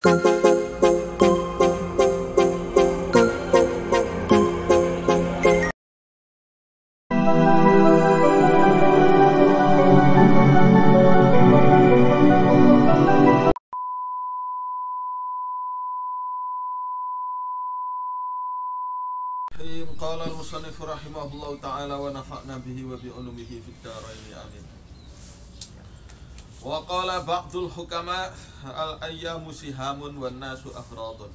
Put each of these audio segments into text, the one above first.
Qala al-musannif rahimahullahu ta'ala wa nafa'na bihi wa bi ulumihi fid dharain amin. Wa qala ba'dul hukama al-ayyamu sihamun wan nasu afradun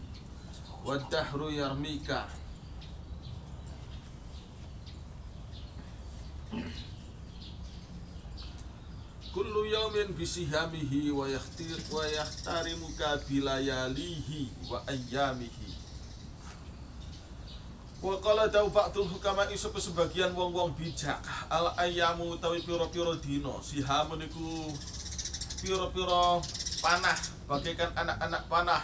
wad dahru yarmika. Kullu yawmin bisihamihi wa yahtarimuka bilayalihi wa ayyamihi. Wa qala dawu ba'dul hukama iso sebagian wong-wong bijak al ayyamu utawi pira-pira dina sihamun iku pira-pira panah bagaikan anak-anak panah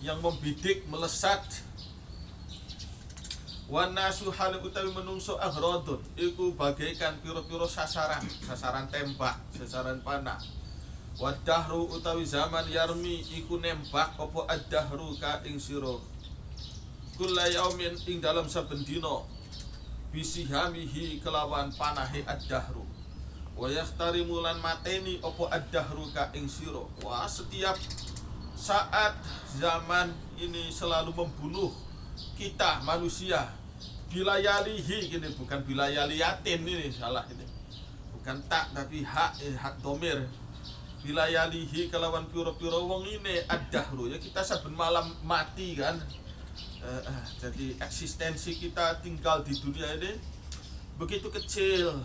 yang membidik melesat. Wan nasu hal utawi menungso agradun iku bagaikan pira-pira sasaran tembak, sasaran panah. Wad dahru utawi zaman yarmi iku nembak apa ad-dahru ka ing sira. Kulla yaumin ing dalam saben dina bisihamihi kelawan panahe ad-dahru wa yahtarimu lan mateni apa ad-dahru ka ing sira. Wah, setiap saat zaman ini selalu membunuh kita manusia. Bilayalihi gini, bukan bilayaliyatin, ini salah ini. Bukan tak tapi hak domir. Bilayalihi kelawan pira-pira wong ini ad-dahru, ya kita saben malam mati kan. Jadi eksistensi kita tinggal di dunia ini begitu kecil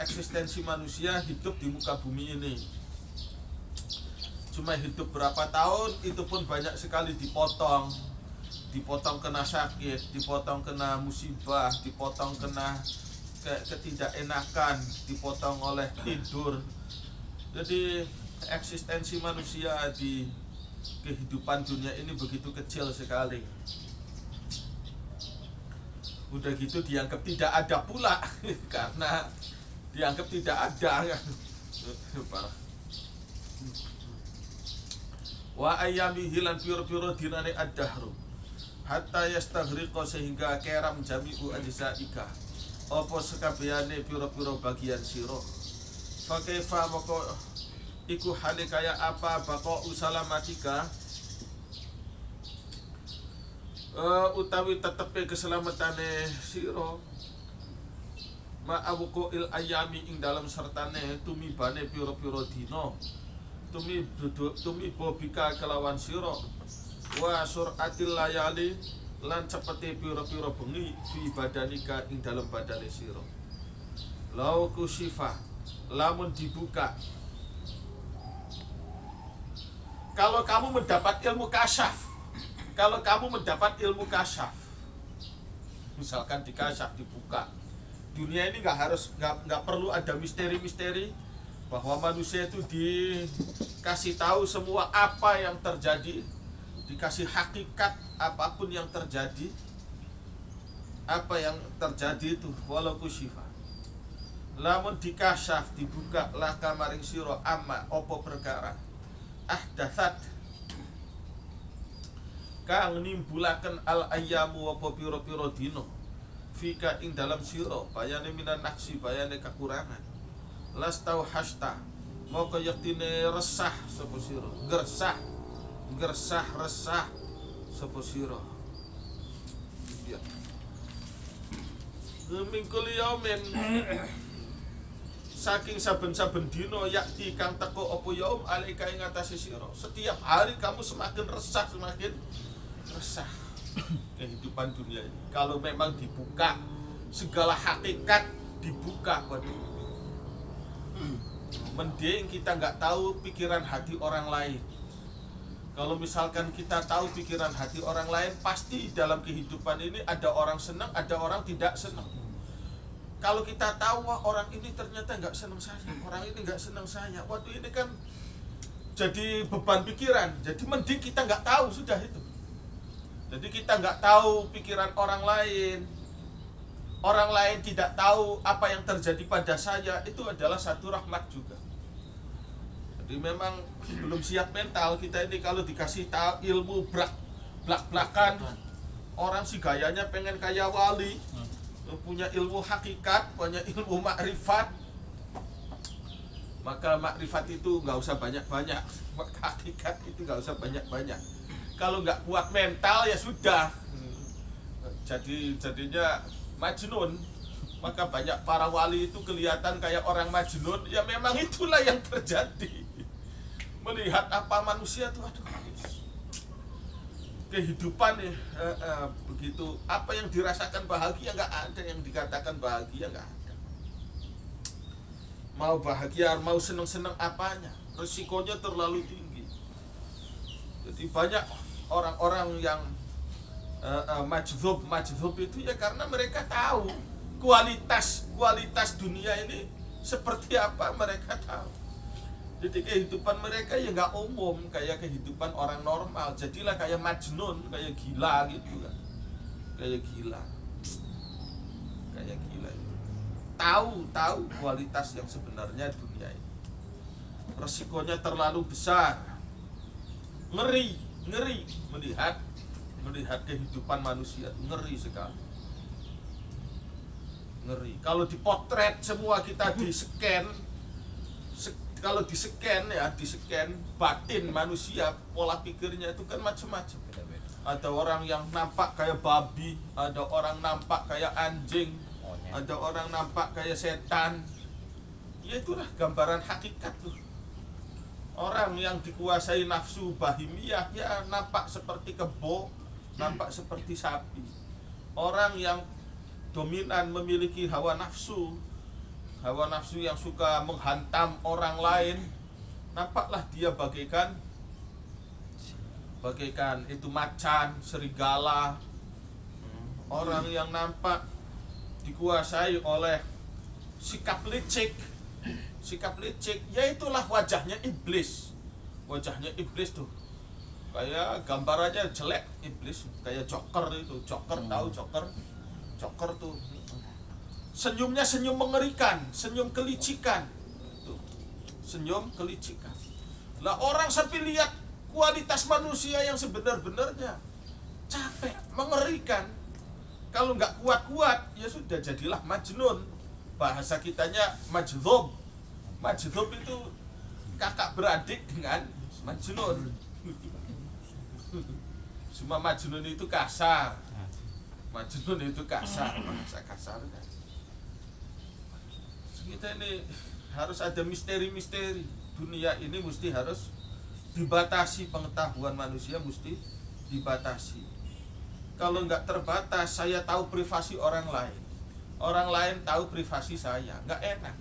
eksistensi manusia hidup di muka bumi ini. Cuma hidup berapa tahun itu pun banyak sekali dipotong kena sakit, dipotong kena musibah, dipotong kena ketidakenakan, dipotong oleh tidur. Jadi eksistensi manusia di kehidupan dunia ini begitu kecil sekali. Udah gitu dianggap tidak ada pula karena dianggap tidak ada kan. Wa ayyamihi lan pira-pira dinane ad-dahru hatta yastaghriqa sehingga keram jami'u ajza'ika apa sekabehane pira-pira bagian sira. Fa kaifa moko iku hale kaya apa bako usalamatika utawi tetepe keselamatane sira ma'abuko il ayami ing dalam sertane tumibane pira-pira dina tumibo bika kelawan sira wa suratil layali lan cepete pira-pira bengi fi badanika ing dalam badane sira. Lau kusifa lamun dibuka, kalau kamu mendapat ilmu kasyaf, misalkan dikasyaf, dibuka, dunia ini nggak perlu ada misteri-misteri bahwa manusia itu dikasih tahu semua apa yang terjadi, dikasih hakikat apapun yang terjadi, apa yang terjadi itu walau kusyifa. Lamun dikasyaf, dibuka laka maring sira amma opo perkara ahdatsat kang nimbulaken al ayyamu apa pira-pira dina fika ing dalam sira bayane minan naksi bayane kekurangan lastau hasta moko yektine resah sapa sira gersah resah sapa sira ya mingkul yaumin saking saben-saben dina yakti kang teko apa yaum alaika ing atase sira. Setiap hari kamu semakin resah kehidupan dunia ini. Kalau memang dibuka segala hakikat dibuka, waduh. Mending kita nggak tahu pikiran hati orang lain. Kalau misalkan kita tahu pikiran hati orang lain, pasti dalam kehidupan ini ada orang senang, ada orang tidak senang. Kalau kita tahu wah orang ini ternyata nggak senang saya, orang ini nggak senang saya, waduh ini kan jadi beban pikiran. Jadi mending kita nggak tahu sudah itu. Jadi kita nggak tahu pikiran orang lain tidak tahu apa yang terjadi pada saya, itu adalah satu rahmat juga. Jadi memang belum siap mental kita ini kalau dikasih tahu ilmu blak-blakan. Orang sih gayanya pengen kayak wali, punya ilmu hakikat, punya ilmu makrifat. Maka makrifat itu nggak usah banyak-banyak, hakikat itu nggak usah banyak-banyak. Kalau nggak kuat mental ya sudah. Jadinya Majnun. Maka banyak para wali itu kelihatan kayak orang Majnun. Ya memang itulah yang terjadi. Melihat apa manusia tuh, aduh, kehidupan begitu, apa yang dirasakan bahagia nggak ada, yang dikatakan bahagia nggak ada. Mau bahagia, mau seneng-seneng apanya, resikonya terlalu tinggi. Jadi banyak orang-orang yang majdzub itu ya karena mereka tahu kualitas dunia ini seperti apa, mereka tahu. Jadi kehidupan mereka ya nggak umum kayak kehidupan orang normal. Jadilah kayak Majnun, kayak gila gitu kan. Kayak gila itu. Tahu kualitas yang sebenarnya dunia ini. Resikonya terlalu besar. Ngeri melihat kehidupan manusia, ngeri sekali. Ngeri. Kalau dipotret semua kita di-scan, kalau di-scan batin manusia, pola pikirnya itu kan macam-macam. Ada orang yang nampak kayak babi, ada orang nampak kayak anjing, ada orang nampak kayak setan. Ya itulah gambaran hakikat tuh. Orang yang dikuasai nafsu bahimiyah ya nampak seperti kebo, nampak seperti sapi. Orang yang dominan memiliki hawa nafsu yang suka menghantam orang lain, nampaklah dia bagaikan itu macan, serigala. Orang yang nampak dikuasai oleh sikap licik, ya itulah wajahnya iblis. Wajahnya iblis tuh kayak gambarannya jelek, iblis kayak Joker itu. Tahu Joker tuh senyumnya senyum mengerikan, senyum kelicikan. Tuh, senyum kelicikan. Lah orang sampai lihat kualitas manusia yang sebenar-benarnya, capek, mengerikan. Kalau nggak kuat-kuat, ya sudah jadilah Majnun. Bahasa kitanya majdzub. Majdzub itu kakak beradik dengan Majnun. Cuma Majnun itu kasar. Majnun itu kasar, bahasa kasar kan. Kita ini harus ada misteri-misteri. Dunia ini mesti harus dibatasi, pengetahuan manusia mesti dibatasi. Kalau nggak terbatas, saya tahu privasi orang lain tahu privasi saya, nggak enak.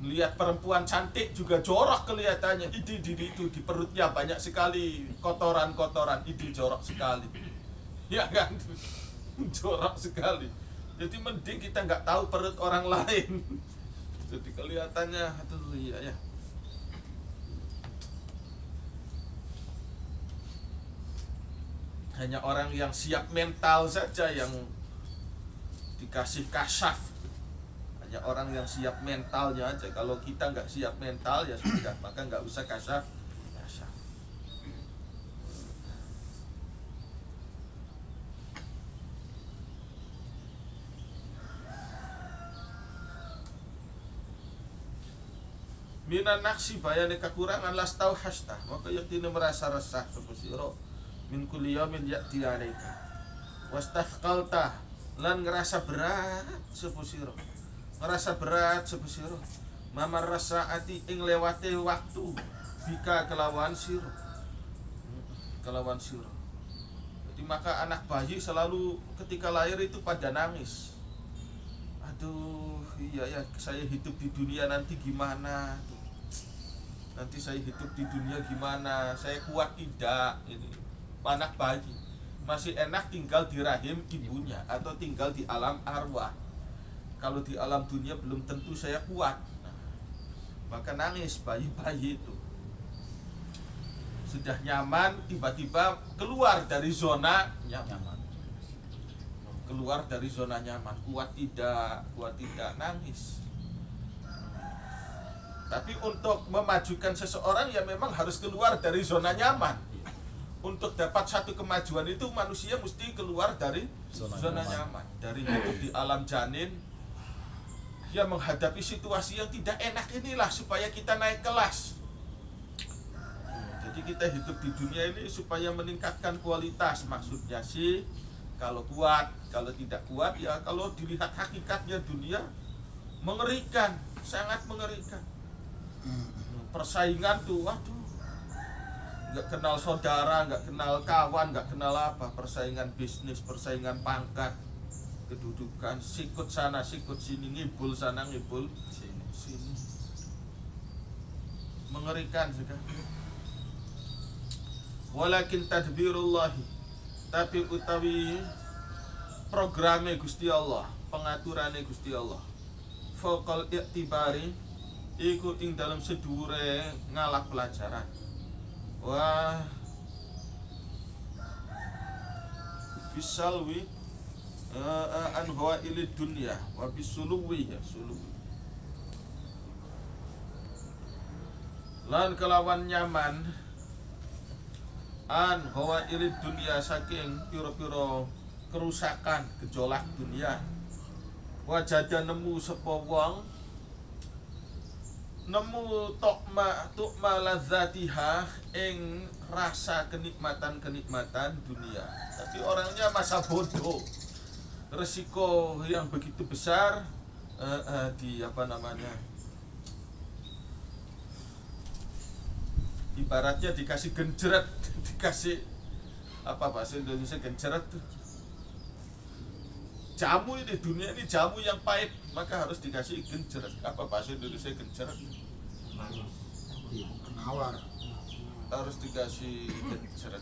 Melihat perempuan cantik juga jorok kelihatannya. Itu di perutnya banyak sekali kotoran-kotoran, itu jorok sekali. Ya kan, jorok sekali. Jadi mending kita nggak tahu perut orang lain. Jadi kelihatannya, aduh ya. Hanya orang yang siap mental saja yang dikasih kasyaf. Hanya orang yang siap mentalnya aja. Kalau kita nggak siap mental ya sudah, maka nggak usah kasyaf. Minan naksi bayane kekurangan las tau hasta, maka yang tidak merasa resah sepusiro min kulli yaumin ya'ti alaika wastahqalta lan ngerasa berat sepusiro mamar rasaati ing lewate waktu bika kelawan siro. Jadi maka anak bayi selalu ketika lahir itu pada nangis. Aduh, iya ya, saya hidup di dunia nanti gimana? Nanti saya hidup di dunia gimana? Saya kuat tidak? Ini anak bayi masih enak tinggal di rahim ibunya atau tinggal di alam arwah. Kalau di alam dunia belum tentu saya kuat. Maka nangis bayi-bayi itu. Sudah nyaman, tiba-tiba keluar dari zona nyaman. Keluar dari zona nyaman, kuat tidak, nangis. Tapi untuk memajukan seseorang ya memang harus keluar dari zona nyaman. Untuk dapat satu kemajuan itu manusia mesti keluar dari zona nyaman. Dari hidup di alam janin, ya menghadapi situasi yang tidak enak inilah supaya kita naik kelas. Jadi kita hidup di dunia ini supaya meningkatkan kualitas. Maksudnya sih kalau kuat, kalau tidak kuat ya kalau dilihat hakikatnya dunia mengerikan, sangat mengerikan. Persaingan tuh, waduh, nggak kenal saudara, nggak kenal kawan, nggak kenal apa. Persaingan bisnis, persaingan pangkat, kedudukan, sikut sana, sikut sini, ngibul sana, ngibul sini. Mengerikan sekali. Walakin tadbirullahi, tapi utawi programe Gusti Allah, pengaturane Gusti Allah. Faqal i'tibari iku ing dalam sedure ngalak pelajaran. Wah bisalwi an huwa ilid dunya wa bisuluwi ya suluwi. Lan kelawan nyaman an huwa ilid dunya saking pira-pira kerusakan gejolak dunia. Wajada nemu sapa wong nemu tukma ladzatiha ing rasa kenikmatan dunia. Tapi orangnya masa bodoh. Resiko yang begitu besar di apa namanya? Ibaratnya dikasih genjeret, dikasih apa bahasa Indonesia genjeret tuh. Jamu ini dunia ini jamu yang pahit, maka harus dikasih genjeret. Apa bahasa Indonesia genjeret? Penawar. Harus dikasih genjeret.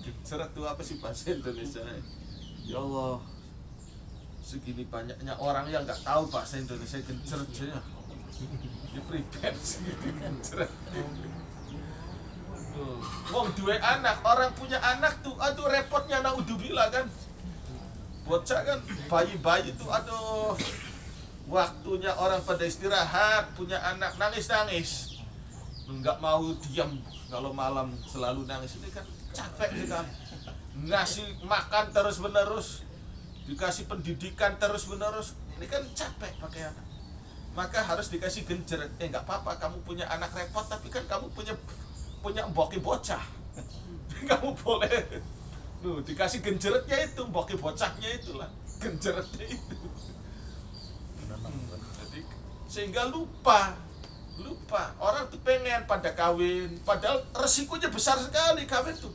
Genjeret itu apa sih bahasa Indonesia? Ya Allah, segini banyaknya orang yang nggak tahu bahasa Indonesia genjeret saja. Di prepare segini genjeret. Wong duwe anak, orang punya anak tuh, aduh repotnya naudzubillah kan. Bocah kan, bayi-bayi tuh, aduh, waktunya orang pada istirahat, punya anak nangis-nangis, nggak mau diam, kalau malam selalu nangis. Ini kan capek sekali. Ngasih makan terus-menerus, dikasih pendidikan terus-menerus, ini kan capek pakai anak. Maka harus dikasih genjeret. Nggak apa-apa, kamu punya anak repot, tapi kan kamu punya mboki bocah. Kamu boleh dikasih genjeretnya itu, mboki bocahnya itulah genjeretnya itu. Jadi sehingga lupa orang tuh pengen pada kawin, padahal resikonya besar sekali kawin tuh.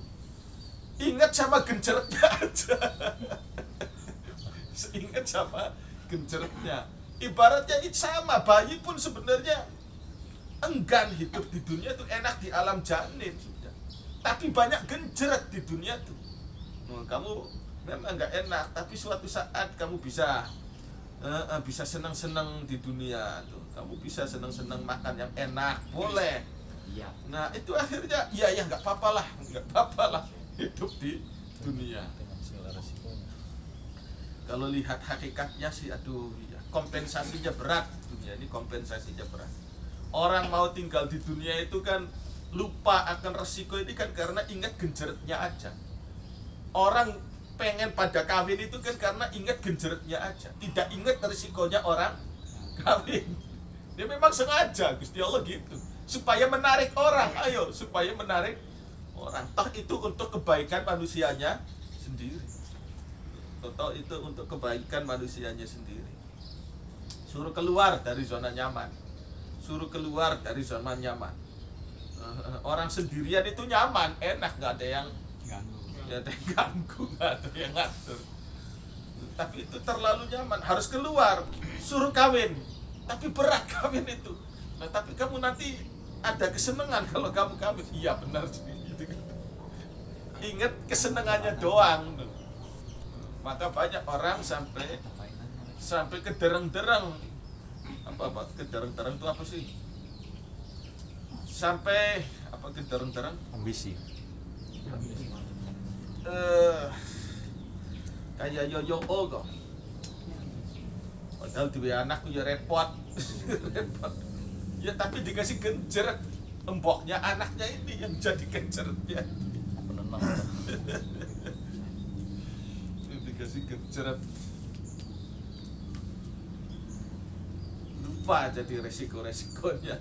Ingat sama genjeretnya aja. Ingat sama genjeretnya. Ibaratnya sama, bayi pun sebenarnya enggan hidup di dunia tuh, enak di alam janin sudah. Tapi banyak genjeret di dunia tuh. Kamu memang nggak enak, tapi suatu saat kamu bisa senang-senang di dunia tuh. Kamu bisa senang-senang makan yang enak, boleh. Nah itu akhirnya ya nggak apa-apa lah hidup di dunia. Kalau lihat hakikatnya sih, aduh ya, kompensasinya berat dunia ini, kompensasinya berat. Orang mau tinggal di dunia itu kan lupa akan resiko ini kan karena ingat genjeretnya aja. Orang pengen pada kawin itu kan karena ingat genjeretnya aja, tidak ingat resikonya orang kawin. Dia memang sengaja Gusti Allah gitu, supaya menarik orang, supaya menarik orang. Toh itu untuk kebaikan manusianya sendiri. Toh itu untuk kebaikan manusianya sendiri. Suruh keluar dari zona nyaman. Suruh keluar dari zona nyaman. Orang sendirian itu nyaman, enak, nggak ada yang ganggu, nggak ada yang ngatur. Tapi itu terlalu nyaman, harus keluar. Suruh kawin, tapi berat kawin itu. Nah, tapi kamu nanti ada kesenangan kalau kamu kawin. Iya benar sih. Ingat kesenangannya doang. Maka banyak orang sampai kedereng-dereng. Apa kedereng-dereng itu apa sih? Sampai apa kedereng-dereng? Ambisi. Kayak yoyo ogo. Padahal duwe anak ya repot. Repot. Ya tapi dikasih genjer, emboknya anaknya ini yang jadi genjernya. Penenang. Dikasih genjer. Lupa jadi resiko-resikonya.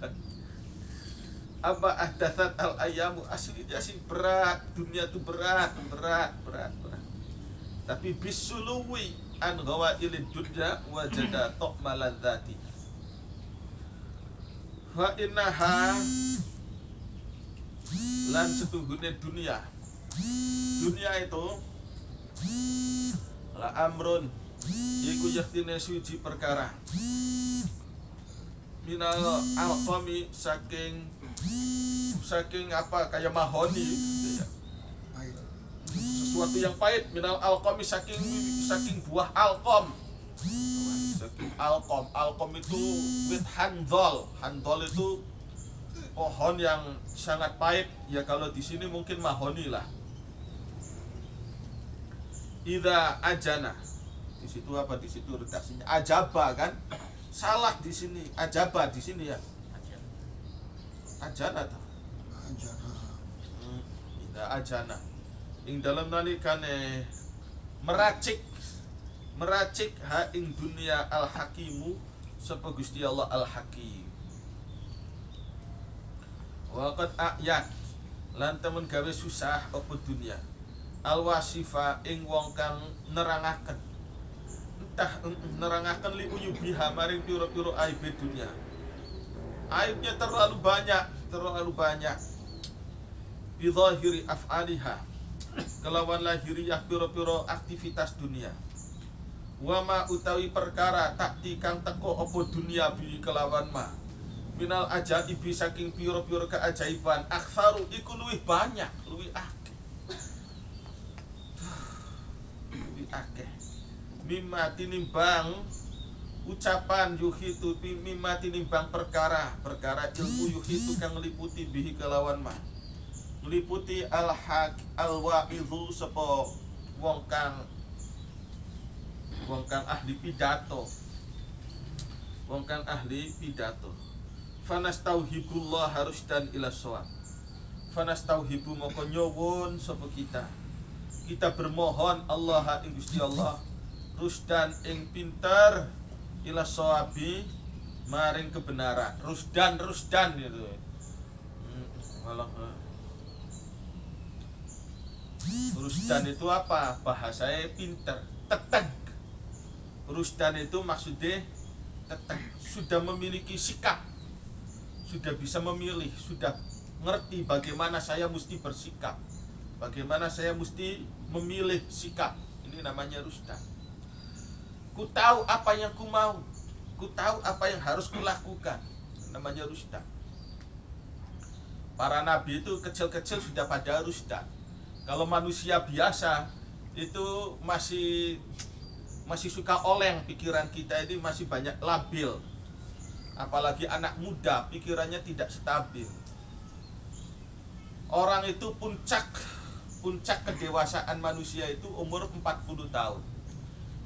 Apa ahdatsat al ayamu, aslinya sih berat, dunia tuh berat. Tapi bisuluwi an ghawailid dunya wajada tu'maladzati. Fa innaha lan setuhune dunia. Dunia itu la amrun iku yaktine suci perkara. Minal alqami saking apa kayak mahoni gitu ya. Sesuatu yang pahit, minal alqami saking buah alqom. Saking alqom itu with handol itu pohon yang sangat pahit ya, kalau di sini mungkin mahoni lah. Idza ajana, di situ apa, di situ redaksinya ajaba kan, salah di sini ajaba, di sini ya ajana tuh. Idza ajana ing dalam nalikane meracik ha ing dunia al hakimu sapa Gusti Allah al hakim. Waqad ayat lan temen gawe susah apa dunia al wasifa ing wong kang nerangaken, entah nerangaken li uyubiha maring pira-pira aib dunia. Aibnya terlalu banyak bidhahiri af'aliha, kelawan lahiriah pira-pira aktivitas dunia. Wama utawi perkara takti kang teko apa dunia bi kelawan ma minal ajaibi saking pira-pira keajaiban aktsaru iku luwih banyak, luwih akeh mimma tinimbang ucapan yuhitu, mimma tinimbang perkara ilmu yuhitu kang ngeliputi bihi kelawan ma, ngeliputi al-haq al-wa'idhu sapa wong kang ahli pidato, fanastauhibullah harusdan ila shawab, fanastauhibu moko nyuwun sapa kita bermohon Allah ing Gusti Allah rusdan ing pinter ila shawabi maring kebenaran. Rusdan gitu. Rusdan itu apa? Bahasanya pinter, teteg. Rusdan itu maksudnya teteg, sudah memiliki sikap, sudah bisa memilih, sudah ngerti bagaimana saya mesti bersikap, bagaimana saya mesti memilih sikap. Ini namanya rusdan. Ku tahu apa yang ku mau, ku tahu apa yang harus ku lakukan. Namanya rusdan. Para nabi itu kecil-kecil sudah pada rusdan. Kalau manusia biasa itu masih suka oleng, pikiran kita ini masih banyak labil. Apalagi anak muda pikirannya tidak stabil. Orang itu puncak kedewasaan manusia itu umur 40 tahun.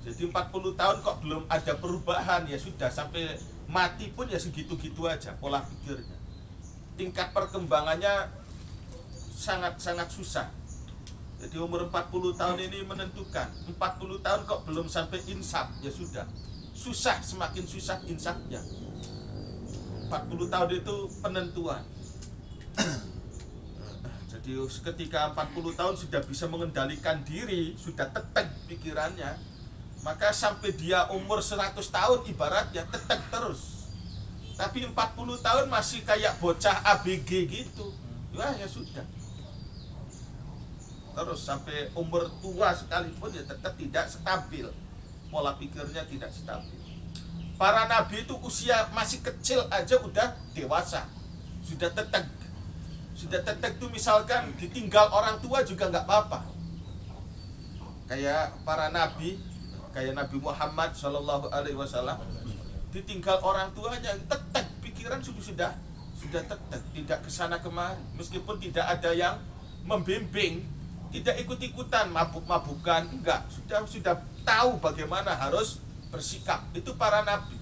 Jadi 40 tahun kok belum ada perubahan, ya sudah, sampai mati pun ya segitu-gitu aja pola pikirnya. Tingkat perkembangannya sangat susah. Jadi umur 40 tahun ini menentukan. 40 tahun kok belum sampai insaf, ya sudah. Susah, semakin susah insafnya. 40 tahun itu penentuan. Jadi ketika 40 tahun sudah bisa mengendalikan diri, sudah teteg pikirannya, maka sampai dia umur 100 tahun ibaratnya teteg terus. Tapi 40 tahun masih kayak bocah ABG gitu. Ya sudah. Terus sampai umur tua sekalipun ya tetap tidak stabil. Pola pikirnya tidak stabil. Para nabi itu usia masih kecil aja udah dewasa, sudah teteg. Sudah teteg tuh misalkan ditinggal orang tua juga nggak apa-apa. Kayak para nabi, kayak Nabi Muhammad SAW, ditinggal orang tuanya teteg, pikiran sudah teteg, tidak kesana kemari. Meskipun tidak ada yang membimbing, tidak ikut-ikutan mabuk-mabukan, enggak, sudah tahu bagaimana harus bersikap. Itu para nabi.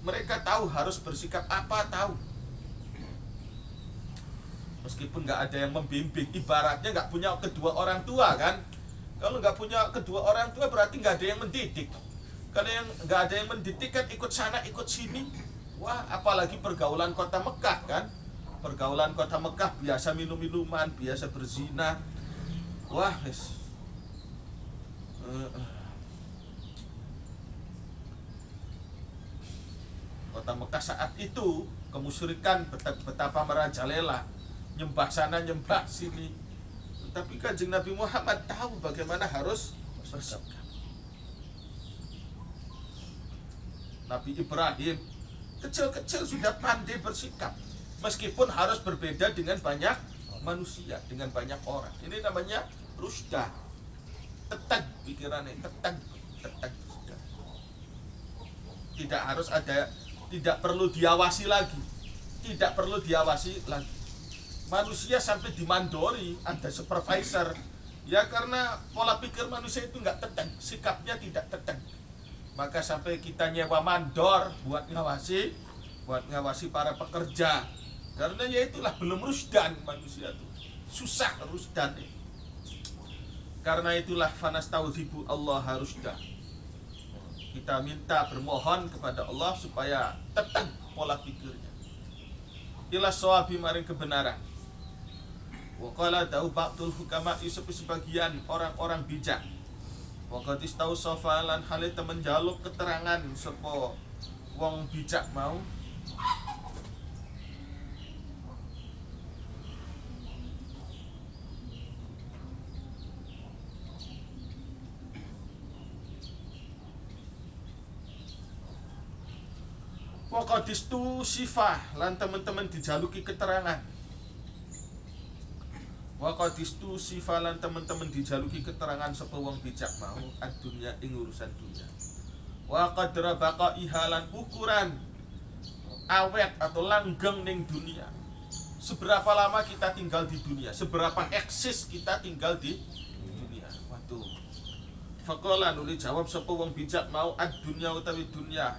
Mereka tahu harus bersikap apa, tahu. Meskipun nggak ada yang membimbing, ibaratnya nggak punya kedua orang tua kan. Kalau nggak punya kedua orang tua berarti nggak ada yang mendidik. Kalau yang nggak ada yang mendidik kan ikut sana ikut sini. Wah, apalagi pergaulan kota Mekah kan. Pergaulan kota Mekah biasa minum-minuman, biasa berzina. Wah, kota Mekah saat itu kemusyrikan betapa merajalela, nyembah sana nyembah sini. Tapi Kanjeng Nabi Muhammad tahu bagaimana harus bersikap. Nabi Ibrahim kecil-kecil sudah pandai bersikap, meskipun harus berbeda dengan banyak manusia, dengan banyak orang. Ini namanya rusdah. Tetag pikirannya, tetag. Tidak harus ada, tidak perlu diawasi lagi. Tidak perlu diawasi lagi. Manusia sampai dimandori, ada supervisor. Ya karena pola pikir manusia itu nggak tetag, sikapnya tidak tetag. Maka sampai kita nyewa mandor buat ngawasi para pekerja. Karena ya itulah belum rusdan manusia itu. Susah rusdan. Karena itulah fanastaudzibu Allah rusda. Kita minta bermohon kepada Allah supaya tetap pola pikirnya. Ila shawabi maring kebenaran. Wa qala da'u ba'dul hukama sebagian orang-orang bijak. Wa qad istausafa lan hale temen jaluk keterangan sapa wong bijak mau. Wakadistu sifah lan teman-teman dijaluki keterangan. Wakadistu sifah lan teman-teman dijaluki keterangan sapa wong bijak mau ad-dunya ing urusan dunia. Wa qadra baqaiha lan ukuran awet atau langgeng ning dunia. Seberapa lama kita tinggal di dunia, seberapa eksis kita tinggal di dunia. Waduh. Faqala nuli jawab sapa wong bijak mau ad-dunya utawi dunia.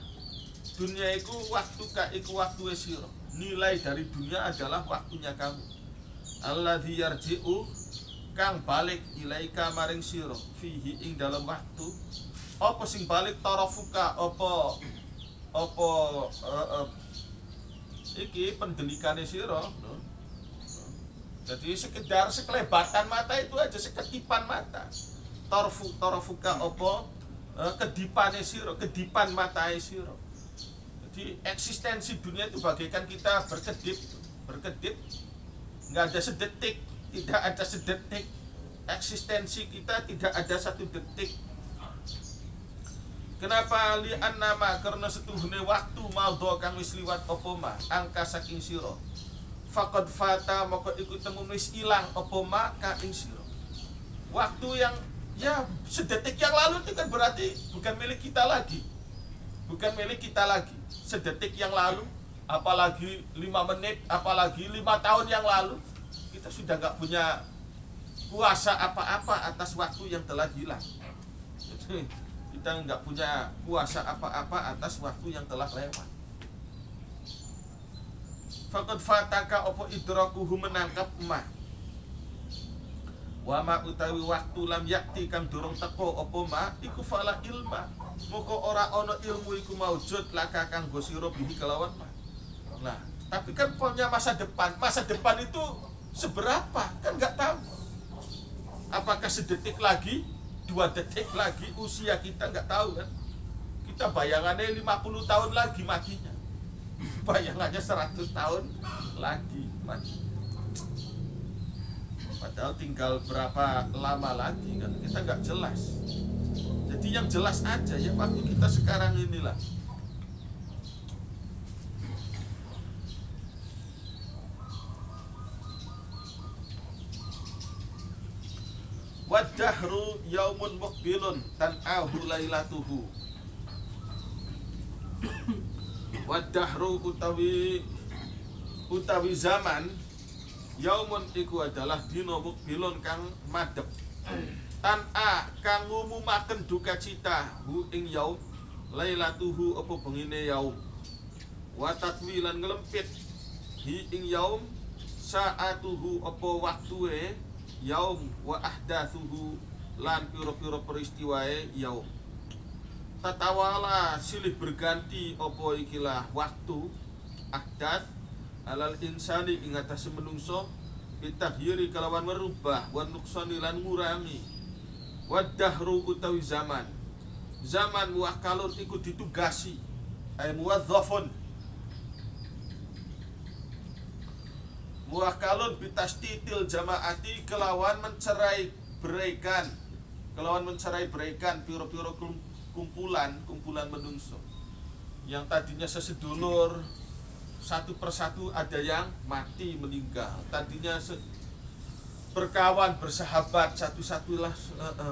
Dunia itu waktu sira. Nilai dari dunia adalah waktunya kamu. Alladzi yarji'u kang balik ilaika maring sira fihi ing dalam waktu. Apa sing balik tarafuka apa iki pendelikane sira. Jadi sekedar sekelebatan mata itu aja, seketipan mata. Tarafuka apa kedipane sira, kedipan matae sira. Jadi eksistensi dunia itu bagaikan kita berkedip, nggak ada sedetik, tidak ada sedetik. Eksistensi kita tidak ada satu detik. Kenapa li'an nama? Karena setuhune waktu maldo kang wis liwat apa ma angka saking sira. Faqad fata maka iku temu wis ilang apa ma ka ing sira. Waktu yang ya sedetik yang lalu itu kan berarti bukan milik kita lagi. Bukan milik kita lagi. Sedetik yang lalu, apalagi 5 menit, apalagi 5 tahun yang lalu, kita sudah nggak punya kuasa apa-apa atas waktu yang telah hilang. Jadi kita nggak punya kuasa apa-apa atas waktu yang telah lewat. Faqad fataka opo idrakuhu menangkap emah. Wa ma utawi waktu lam yakti kang durung teko opo ma iku fala ilma. Moko ora ono ilmu iku maujud laka kanggo sira bihi kelawan mah. Nah, tapi kan punya masa depan. Masa depan itu seberapa? Kan nggak tahu. Apakah sedetik lagi, 2 detik lagi usia kita nggak tahu kan? Kita bayangannya 50 tahun lagi matinya. Bayangannya 100 tahun lagi mati. Padahal tinggal berapa lama lagi kan kita nggak jelas. Jadi yang jelas aja ya waktu kita sekarang inilah. Wadahru yaumun muqbilun tan'ahu lailatuhu. Wadahru utawi zaman yaumun iku adalah dina muqbilun kang madhep. tan'a kang ngumumaken duka cita hu ing yaum lailatuhu apa bengine yaum wa tatwilan ngelempit hi ing yaum saatuhu apa waktue yaum wa ahdatsuhu lan pira-pira peristiwae yaum tatawala silih berganti apa ikilah waktu ahdath alal insani ing atase menungso bitaghyiri kalawan merubah wa nuksani lan ngurangi wadahru utawi zaman muwakkalun iku ditugasi ay muwadzafun muwakkalun bitastitil jamaati kelawan mencerai beraikan piro-piro kumpulan menungso yang tadinya sesedulur satu persatu ada yang mati meninggal, tadinya berkawan bersahabat satu-satulah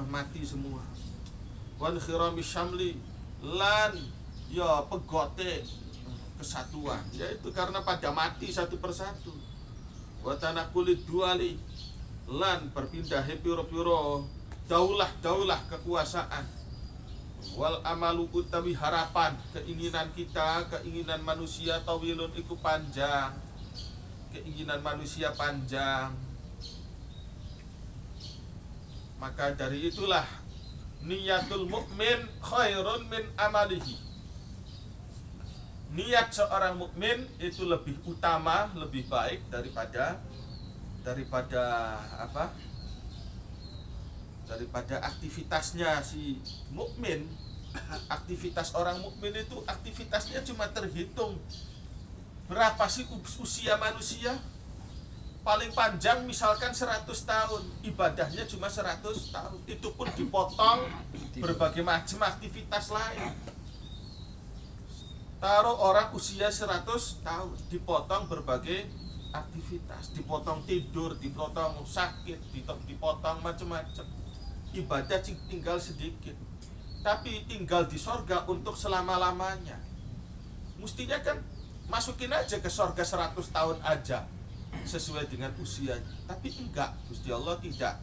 mati semua. Wan khirami syamli lan ya pegote kesatuan, yaitu karena pada mati satu persatu. Wa tanakulit duali lan berpindah piro-piro daulah kekuasaan. Wal amalu utawi harapan, keinginan kita, keinginan manusia tawilun iku panjang, keinginan manusia panjang. Maka dari itulah niyatul mukmin khairun min amalihi. Niat seorang mukmin itu lebih utama, lebih baik daripada apa? Daripada aktivitasnya si mukmin. Aktivitas orang mukmin itu aktivitasnya cuma terhitung. Berapa sih usia manusia? Paling panjang misalkan 100 tahun, ibadahnya cuma 100 tahun. Itu pun dipotong berbagai macam aktivitas lain. Taruh orang usia 100 tahun, dipotong berbagai aktivitas, dipotong tidur, dipotong sakit, dipotong macam-macam. Ibadah tinggal sedikit, tapi tinggal di sorga untuk selama-lamanya. Mestinya kan masukin aja ke sorga 100 tahun aja sesuai dengan usianya, tapi enggak, Gusti Allah tidak.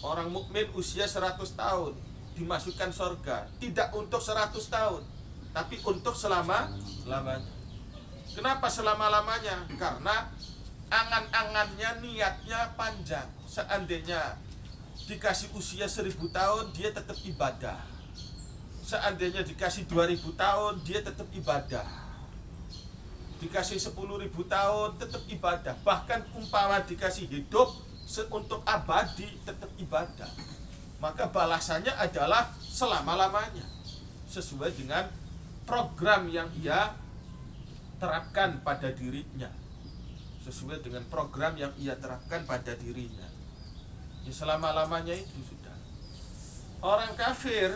Orang mukmin usia 100 tahun dimasukkan sorga, tidak untuk 100 tahun, tapi untuk selama-lamanya. Kenapa selama-lamanya? Karena angan-angannya, niatnya panjang. Seandainya dikasih usia 1000 tahun, dia tetap ibadah. Seandainya dikasih 2000 tahun, dia tetap ibadah. Dikasih 10.000 tahun, tetap ibadah. Bahkan umpama dikasih hidup untuk abadi, tetap ibadah. Maka balasannya adalah selama-lamanya, sesuai dengan program yang ia terapkan pada dirinya. Sesuai dengan program yang ia terapkan pada dirinya, ya selama-lamanya itu sudah. Orang kafir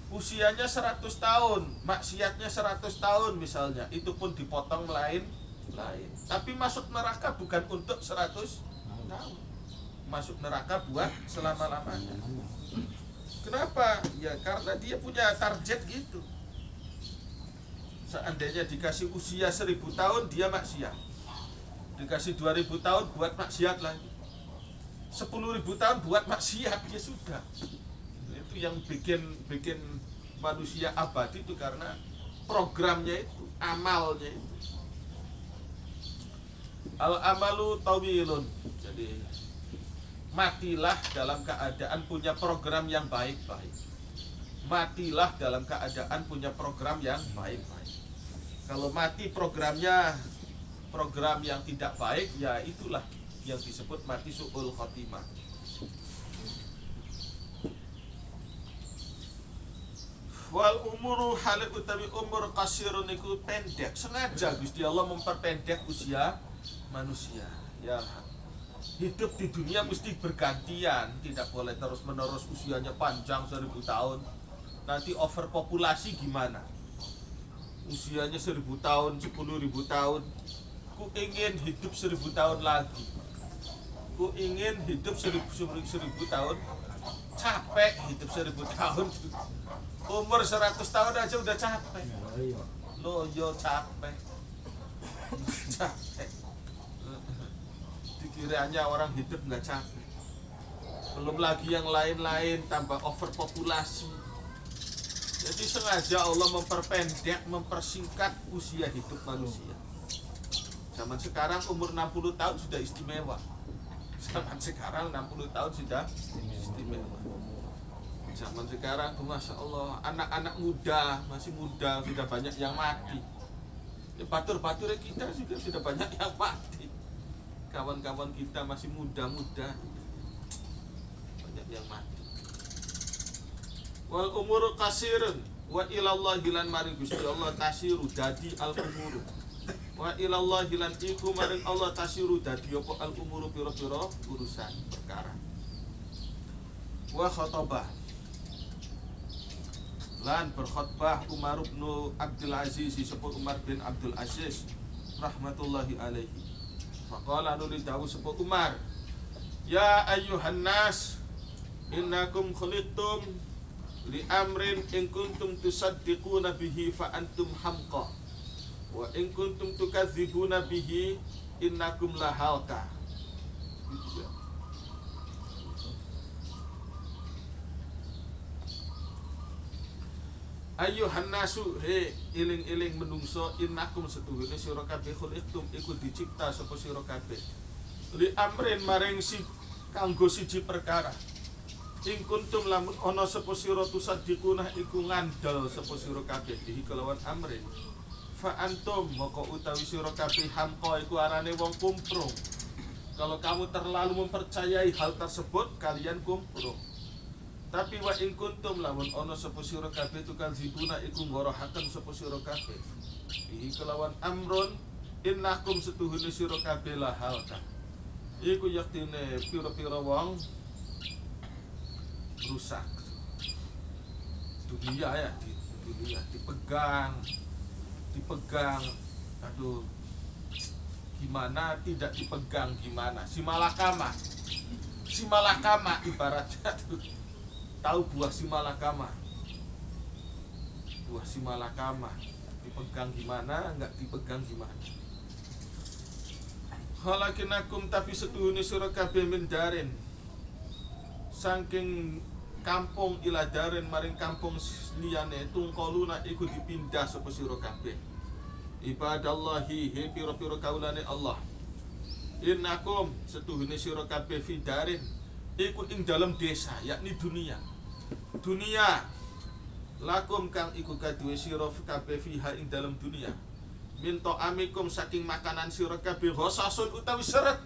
usianya 100 tahun, maksiatnya 100 tahun misalnya, itu pun dipotong lain. Tapi masuk neraka bukan untuk 100 tahun. Masuk neraka buat selama-lamanya. Kenapa? Ya karena dia punya target gitu. Seandainya dikasih usia 1000 tahun, dia maksiat. Dikasih 2000 tahun buat maksiat lagi. 10.000 tahun buat maksiat, ya sudah. Itu yang bikin manusia abadi itu karena programnya itu, amalnya itu. Al amalu tawilun. Jadi matilah dalam keadaan punya program yang baik-baik. Matilah dalam keadaan punya program yang baik-baik. Kalau mati programnya program yang tidak baik, ya itulah yang disebut mati su'ul khotimah. Wal umuru halik utawi umur kasirun iku pendek. Sengaja Gusti Allah memperpendek usia manusia. Ya, hidup di dunia mesti bergantian, tidak boleh terus menerus usianya panjang 1000 tahun. Nanti overpopulasi gimana? Usianya 1000 tahun, 10.000 tahun. Ku ingin hidup 1000 tahun lagi. Ku ingin hidup 1000 tahun. Capek hidup 1000 tahun. Umur 100 tahun aja udah capek. Loyo capek. Capek. Dikiranya orang hidup nggak capek. Belum lagi yang lain-lain, tambah overpopulasi. Jadi sengaja Allah memperpendek, mempersingkat usia hidup manusia. Zaman sekarang umur 60 tahun sudah istimewa. Zaman sekarang 60 tahun sudah istimewa. Zaman sekarang tuh Masya Allah, anak-anak muda, masih muda, sudah banyak yang mati. Ya, batur-batur kita juga sudah banyak yang mati. Kawan-kawan kita masih muda-muda, banyak yang mati. Wal umuru kasirun wa ilallahi lan maring Gusti Allah tasiru dadi al umuru. Wa ilallahi lan iku maring Allah tasiru dadi apa al umuru pira-pira urusan perkara. Wa khatabah lan berkhutbah Umar bin Abdul Aziz, sapa Umar bin Abdul Aziz rahmatullahi alaihi. Faqala nuli dawuh sapa Umar, ya ayyuhan nas innakum khuliqtum li amrin in kuntum tusaddiquna bihi fa antum hamqa wa in kuntum tukadzibuna bihi innakum lahalka. Ayyuhan nasu, he iling-iling menungso, innakum setuhune sira kabeh khuliqtum iku dicipta sapa sira kabeh li amrin maring si kanggo siji perkara. Ing kuntum lamun ana sapa sira tusaddiquna iku ngandel sapa sira kabeh iki kelawan amrin. Fa antum moko utawi sira kabeh hamqa iku arane wong kumprung. Kalau kamu terlalu mempercayai hal tersebut, kalian kumprung. Tapi wa in kuntum lamun ana sapa sira kabeh tukang zibuna iku ngorohaken sapa sira kabeh iki kelawan amrun innakum setuhune sira kabeh lahalka iku yaktine pira-pira wong rusak dunia ya, di dunia dipegang aduh gimana tidak dipegang gimana si malakama ibaratnya tuh. Tahu buah simalakama? Buah simalakama dipegang gimana, enggak dipegang gimana. Halakinakum tapi setuhune sira kabeh min darin. Saking kampung ila darin maring kampung liyane tungkoluna iku dipindah sapa sira kabeh. Ibadallahi he pira-pira kaulane Allah. Innakum setuhune sira kabeh fi darin iku ing dalam desa yakni dunia lakum kang iku kaduwe sira kabeh fiha ing dalam dunia minta amikum saking makanan sira kabeh ghasasun utawi seret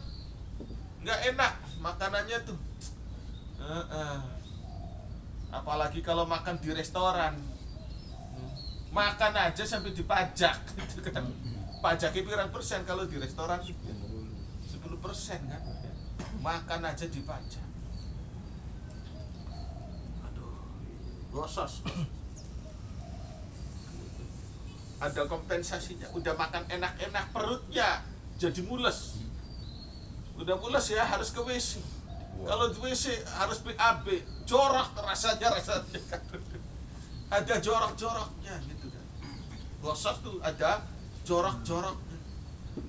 enggak enak makanannya tuh apalagi kalau makan di restoran makan aja sampai dipajak gitu kan. Pajaknya pirang persen kalau di restoran 10% kan makan aja dipajak. Gosok. Ada kompensasinya. Udah makan enak-enak perutnya jadi mules. Udah mules ya harus ke WC. Kalau di WC harus BAB, jorok rasanya kan. Ada jorok-joroknya gitu kan. Gosok tuh ada jorok-joroknya.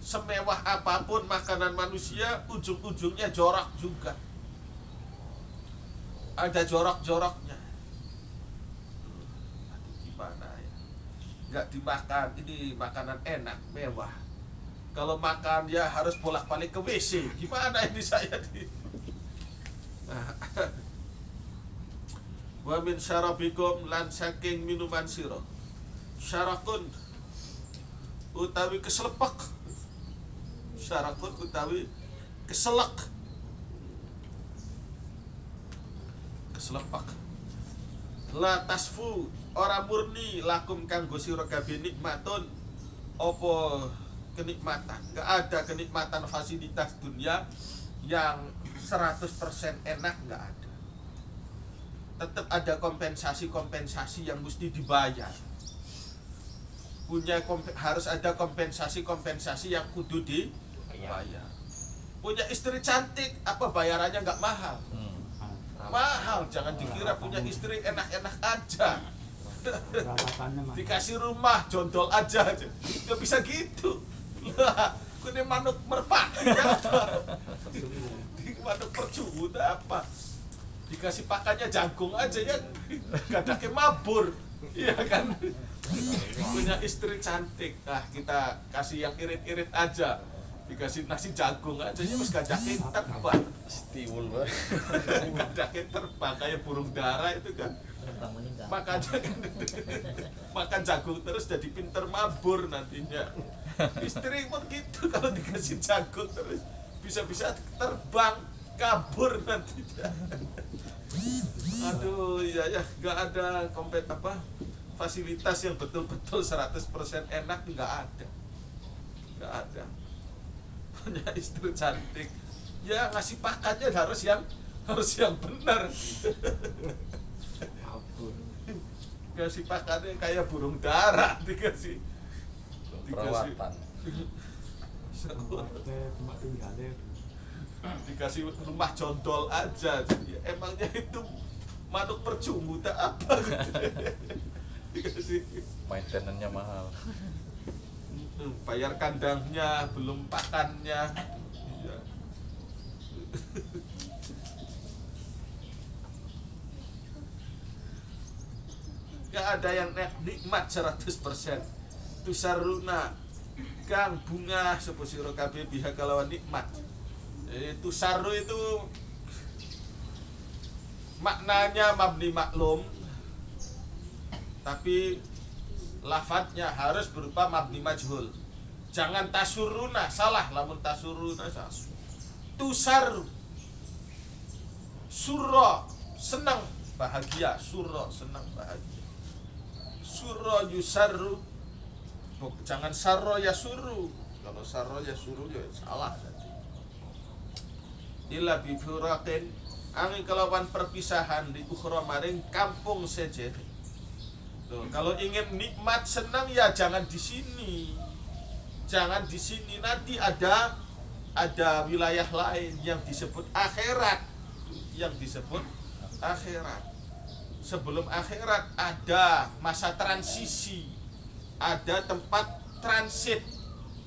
Semewah apapun makanan manusia, ujung-ujungnya jorok juga. Ada jorok-joroknya. Nggak dimakan, ini makanan enak, mewah. Kalau makan ya harus bolak-balik ke WC. Gimana ini saya di? Wa min syarabikum lan saking minuman sira. Syarakun utawi keselepak. Syarakun utawi keselak. Keselepak. La tasfu ora murni lakum kanggo sira kabeh nikmatun apa kenikmatan. Enggak ada kenikmatan fasilitas dunia yang 100% enak, enggak ada. Tetap ada kompensasi-kompensasi yang mesti dibayar. Harus ada kompensasi-kompensasi yang kudu dibayar. Punya istri cantik, apa bayarannya enggak mahal? Mahal, jangan dikira punya istri enak-enak aja. Dikasih rumah jondol aja, nggak bisa gitu. Lah, kune manuk merpati apa? Di manuk percu apa? dikasih pakannya jagung aja ya kadangnya mabur, iya kan. Punya istri cantik, nah kita kasih yang irit-irit aja, dikasih nasi jagung aja ya mas kadangnya terbang, Stiwul banget. kadangnya terbang kayak burung dara itu kan. Makanya kan makan jagung terus jadi pinter mabur nantinya. Istri pun gitu, kalau dikasih jagung terus bisa-bisa terbang kabur nantinya. Aduh ya nggak ada fasilitas yang betul-betul 100% enak, nggak ada. Punya istri cantik ya ngasih pakannya harus yang benar. Kasih pakannya kayak burung dara, dikasih Perawatan. dikasih rumah jondol aja. Jadi, emangnya itu manuk percuma tak apa gitu. Dikasih Maintenance-nya mahal. bayar kandangnya belum pakannya. Iya. Gak ada yang nikmat 100%. Tusaruna kang bunga sapa sira kabeh biha kalawan nikmat. Itu saru itu maknanya mabni maklum, tapi lafadznya harus berupa mabni majhul. Jangan tasuruna, salah lamun tasuruna salah. Tusaru surra senang bahagia, surra senang bahagia. Surra yusarru, jangan sarro ya suru. Kalau sarro ya suru ya salah. Illa bi furaqin angin kelawan perpisahan di ukhra maring kampung sejer. Tuh, kalau ingin nikmat senang ya jangan di sini. Jangan di sini, nanti ada wilayah lain yang disebut akhirat. Yang disebut akhirat. Sebelum akhirat ada masa transisi. Ada tempat transit.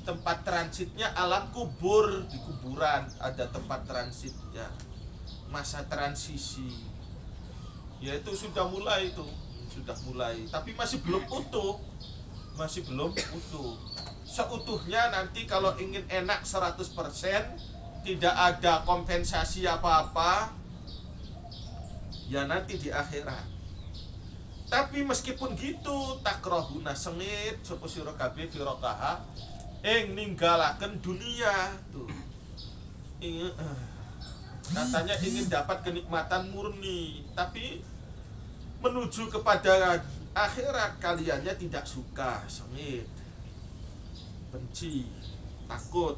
Tempat transitnya alam kubur, di kuburan ada tempat transitnya. Masa transisi yaitu sudah mulai, tapi masih belum utuh. Seutuhnya nanti kalau ingin enak 100%, tidak ada kompensasi apa-apa, ya nanti di akhirat. Tapi meskipun gitu, takrahuna sengit sapa sira kabeh firaqaha ing ninggalaken dunia tuh. Katanya ingin dapat kenikmatan murni, tapi menuju kepada akhirat kaliannya tidak suka, sengit, benci, takut.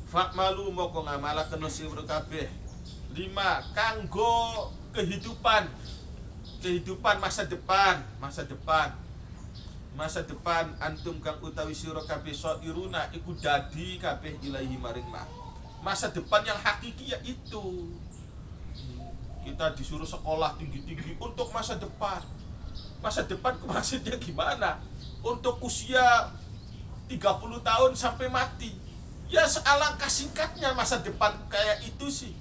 Fakmalu moko ngamalaken sira kabeh lima kanggo kehidupan masa depan antum kang utawi sira kabeh sairuna iku dadi kabeh ilahi maring masa depan yang hakiki yaitu kita disuruh sekolah tinggi-tinggi untuk masa depan maksudnya gimana? Untuk usia 30 tahun sampai mati ya, sealangkah singkatnya masa depan kayak itu sih,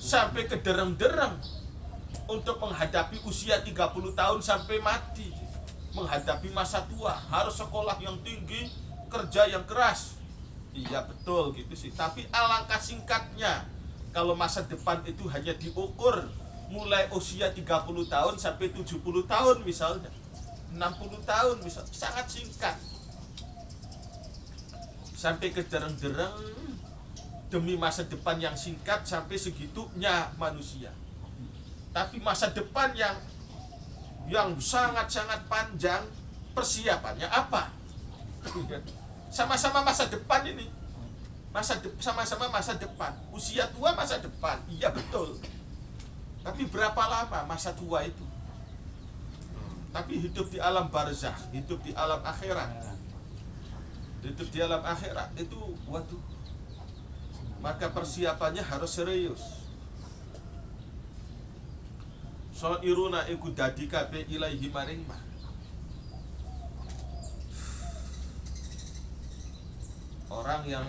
sampai ke dereng-dereng untuk menghadapi usia 30 tahun sampai mati. Menghadapi masa tua harus sekolah yang tinggi, kerja yang keras. Iya betul gitu sih. Tapi alangkah singkatnya kalau masa depan itu hanya diukur mulai usia 30 tahun sampai 70 tahun misalnya, 60 tahun misalnya, sangat singkat. Sampai ke dereng-dereng demi masa depan yang singkat sampai segitunya manusia. Tapi masa depan yang sangat-sangat panjang, persiapannya apa? Sama-sama masa depan ini. Sama-sama masa depan. Usia tua masa depan. Iya betul. Tapi berapa lama masa tua itu? Tapi hidup di alam barzakh, hidup di alam akhirat. Hidup di alam akhirat itu waduh. Maka persiapannya harus serius. Sairuna iku dadi kabeh ilaihi maring ma. Orang yang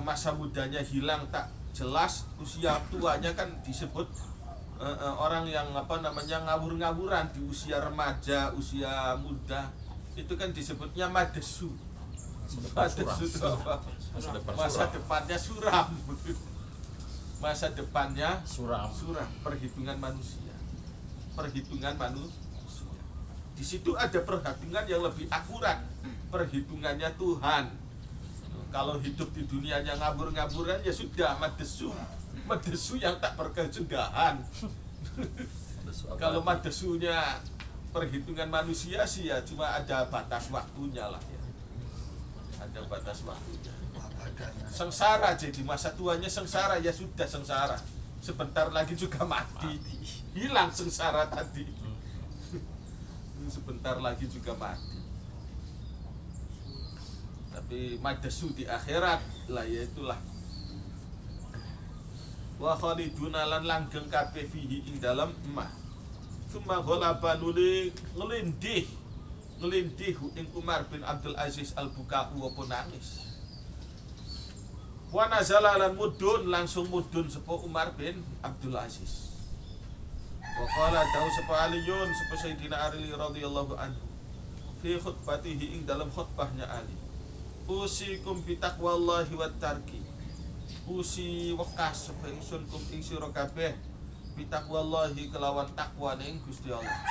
masa mudanya hilang tak jelas usia tuanya kan disebut orang yang ngawur-ngawuran di usia remaja, usia muda, itu kan disebutnya madesu. Madesu itu apa? Masa depannya suram. Masa depannya Suram. perhitungan manusia. Di situ ada perhitungan yang lebih akurat, perhitungannya Tuhan. Kalau hidup di dunianya ngabur-ngaburan ya sudah madesu yang tak berkesudahan. Kalau madesunya perhitungan manusia sih ya cuma ada batas waktunya lah ya. Ada batas waktunya. Sengsara, jadi masa tuanya sengsara, ya sudah sengsara. Sebentar lagi juga mati. Hilang sengsara tadi. Sebentar lagi juga mati. Tapi madesu di akhirat lah, ya itulah. Wa khaliduna lan langgeng kabeh fihi ing dalam emah. Summa ghalaba nuli ngelindih ing Umar bin Abdul Aziz al-Buka'u apa nangis. Wa nazala lan langsung mudun sapa Umar bin Abdul Aziz. Wa qala dawu sapa Aliyun sapa Sayyidina Ali radhiyallahu anhu fi khutbatihi ing dalam khutbahnya Ali. Usikum bi taqwallahi wat tarki. Usi wekas sapa ingsun kum ing sira kabeh bi taqwallahi kelawan takwa ning Gusti Allah.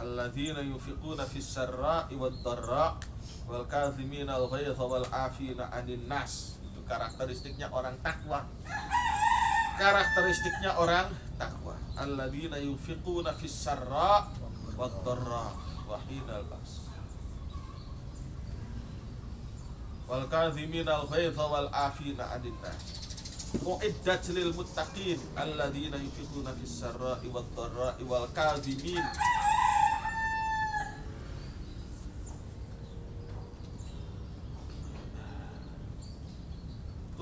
Alladzina yunfiquna fis sarra'i wad dharra wal kadhimina al ghaidha wal 'afina 'anil nas. Itu karakteristiknya orang takwa. Karakteristiknya orang takwa. Alladzina yunfiquna fis sarra' wad dharra wa hinal ba's. Wal kadhimina al ghaidha wal 'afina 'anil nas. Mu'iddat lil muttaqin alladzina yunfiquna fis sarra'i wad dharra wal kadhimin.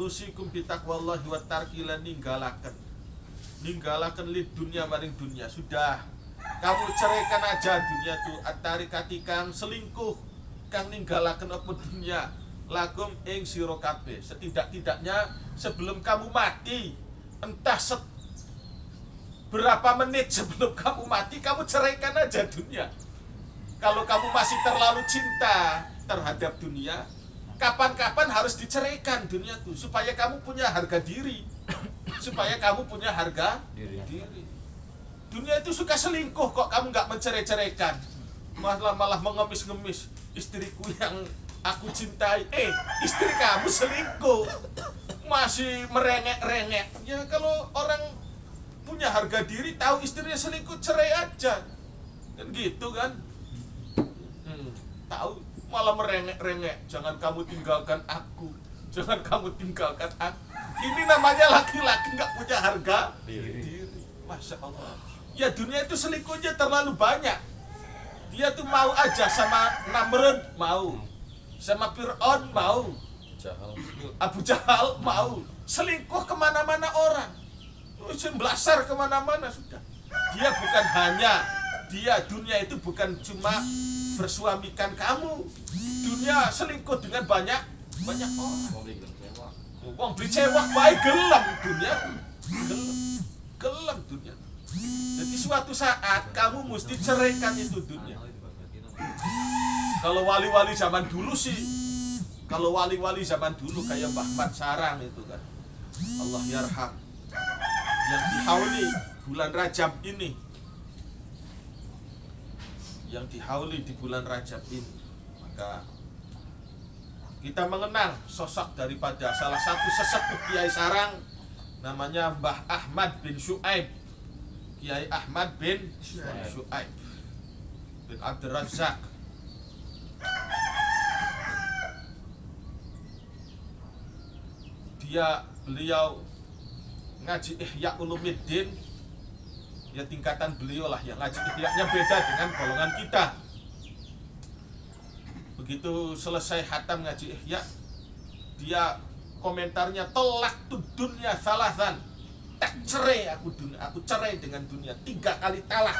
Usikum bitaqwallahi wa tarkilan ninggalaken lid dunia maring dunia. Sudah, kamu ceraikan aja dunia tu atarikati kang selingkuh, kang ninggalaken apa dunia lakum ing sira kabeh. Setidak-tidaknya sebelum kamu mati, entah berapa menit sebelum kamu mati, kamu ceraikan aja dunia. Kalau kamu masih terlalu cinta terhadap dunia, kapan-kapan harus diceraikan dunia tuh supaya kamu punya harga diri. Supaya kamu punya harga diri. Dunia itu suka selingkuh kok kamu nggak mencerai-ceraikan. Malah mengemis-ngemis istriku yang aku cintai. Istri kamu selingkuh. Masih merengek-rengek. Ya kalau orang punya harga diri tahu istrinya selingkuh, cerai aja. Kan gitu kan? Tahu malah merengek-rengek, jangan kamu tinggalkan aku, jangan kamu tinggalkan aku. Ini namanya laki-laki nggak punya harga diri. Masya Allah. Ya dunia itu selingkuhnya terlalu banyak. Dia tuh mau aja sama Namrud mau, sama Fir'aun mau, Abu Jahal mau, selingkuh kemana-mana orang, blasar kemana-mana sudah. Dunia itu bukan cuma bersuamikan kamu. Dunia selingkuh dengan banyak orang. Wong beli cewek baik gelem dunia. Gelem dunia. Jadi suatu saat kamu mesti ceraikan itu dunia. Kalau wali-wali zaman dulu kayak Mbah Mat Sarang itu kan, Allah yarham, yang dihauli bulan Rajab ini, maka kita mengenal sosok daripada salah satu sesepuh Kiai Sarang, namanya Mbah Ahmad bin Syuaib. Kiai Ahmad bin Syuaib bin Abdul Razak. Beliau ngaji Ihya Ulumuddin, ya tingkatan beliau lah yang ngaji Ihya-nya beda dengan golongan kita. Begitu selesai khatam ngaji Ihya, dia komentarnya tolak tu dunia salasan, tak cerai aku dunia, aku cerai dengan dunia 3 kali talak.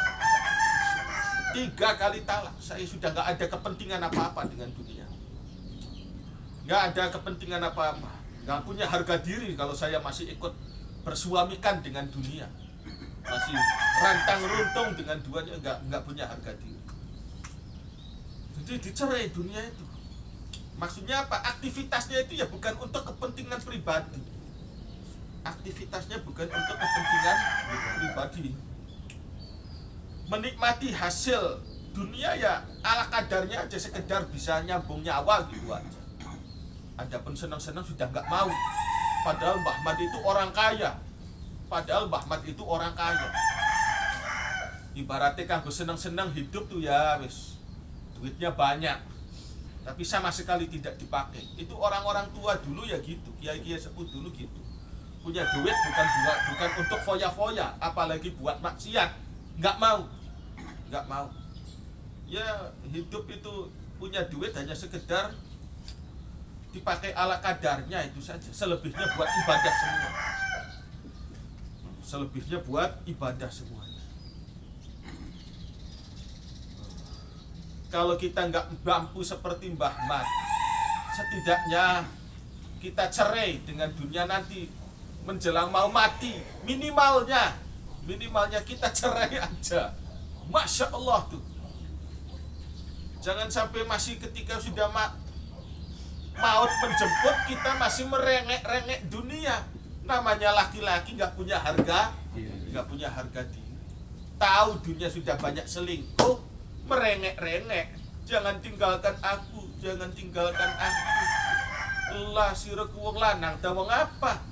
3 kali talak. Saya sudah nggak ada kepentingan apa-apa dengan dunia. Nggak ada kepentingan apa-apa. Nggak punya harga diri kalau saya masih ikut bersuamikan dengan dunia. Masih rantang runtung dengan duanya, nggak punya harga diri. Jadi dicerai dunia itu. Maksudnya apa? Aktivitasnya itu ya bukan untuk kepentingan pribadi. Aktivitasnya bukan untuk kepentingan pribadi. Menikmati hasil dunia ya ala kadarnya aja, sekedar bisa nyambung nyawa gitu aja. Adapun senang-senang sudah nggak mau. Padahal Mbah Mat itu orang kaya. Ibaratnya kanggo senang-senang hidup tuh ya wis, duitnya banyak, tapi sama sekali tidak dipakai. Itu orang-orang tua dulu ya gitu, kiai-kiai sepuh dulu gitu. Punya duit bukan untuk foya-foya, apalagi buat maksiat. Nggak mau. Ya hidup itu punya duit hanya sekedar dipakai ala kadarnya itu saja. Selebihnya buat ibadah semuanya. Kalau kita nggak mampu seperti Mbah Mat, setidaknya kita cerai dengan dunia nanti menjelang mau mati. Minimalnya kita cerai aja. Masya Allah tuh. Jangan sampai masih ketika sudah maut menjemput kita masih merengek-rengek dunia. Namanya laki-laki nggak punya harga diri. Tahu dunia sudah banyak selingkuh, merengek-rengek. Jangan tinggalkan aku. Lah sira wong lanang ta wong apa?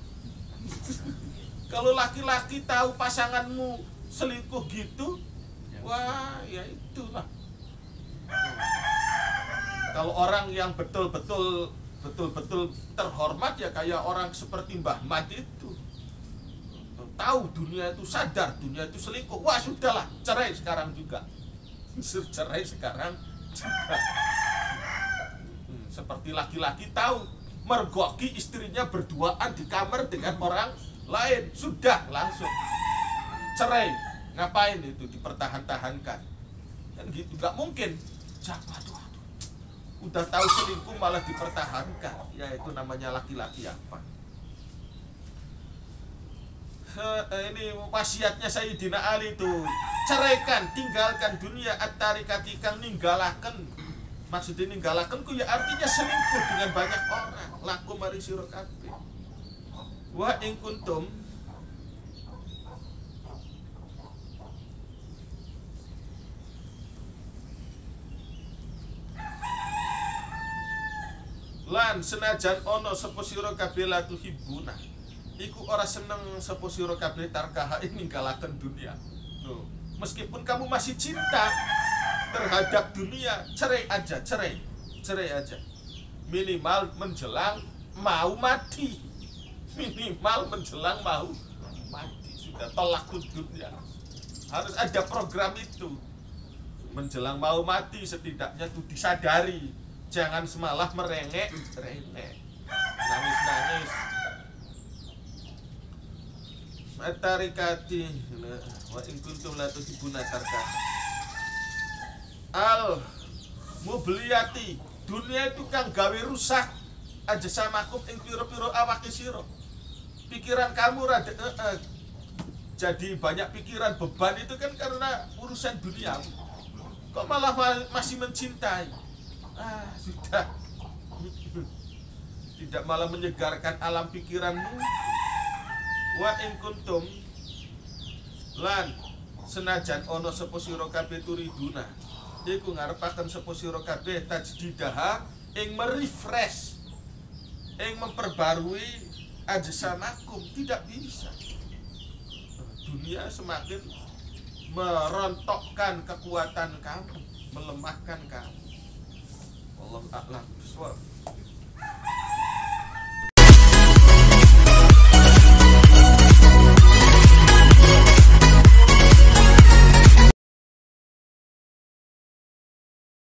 Kalau laki-laki tahu pasanganmu selingkuh gitu, wah ya itulah. Kalau orang yang betul-betul terhormat ya kayak orang seperti Mbah Mat itu, tahu dunia itu, sadar dunia itu selingkuh, wah sudahlah, cerai sekarang juga. Seperti laki-laki tahu mergoki istrinya berduaan di kamar dengan orang lain, sudah langsung cerai. Ngapain itu dipertahan-tahankan? Kan gitu, nggak mungkin. Aduh, udah tahu selingkuh malah dipertahankan. Ya itu namanya laki-laki apa? Ini wasiatnya Sayyidina Ali tuh, ceraikan, tinggalkan dunia, at-tarikati kang ninggalaken. Maksudnya ninggalaken ku ya artinya selingkuh dengan banyak orang. Laku mari sira kabeh. Wa ing kuntum lan senajan ono sapa sira kabeh la tuhibuna, iku ora seneng sapa sira kabeh tarkaha ing ninggalaken dunia. Tuh, meskipun kamu masih cinta terhadap dunia, cerai aja. Minimal menjelang mau mati. Sudah tolak dunia. Harus ada program itu. Menjelang mau mati setidaknya tuh disadari. Jangan semalah merengek, nangis. Matarikati wa in kuntum la tuhibuna tarka. Al mubliyati, dunia itu kang gawe rusak aja samakum ing pira-pira awake sira. Pikiran kamu rada jadi banyak pikiran, beban itu kan karena urusan dunia. Kok malah masih mencintai? Sudah. Tidak malah menyegarkan alam pikiranmu. Wa in kuntum lan senajan ono sapa sira kabeh turiduna, iku ngarepaken sapa sira kabeh tajdidaha ing merefresh, ing memperbarui ajsamakum. Tidak bisa. Dunia semakin merontokkan kekuatan kamu, melemahkan kamu. Wallahu a'lam bishawab.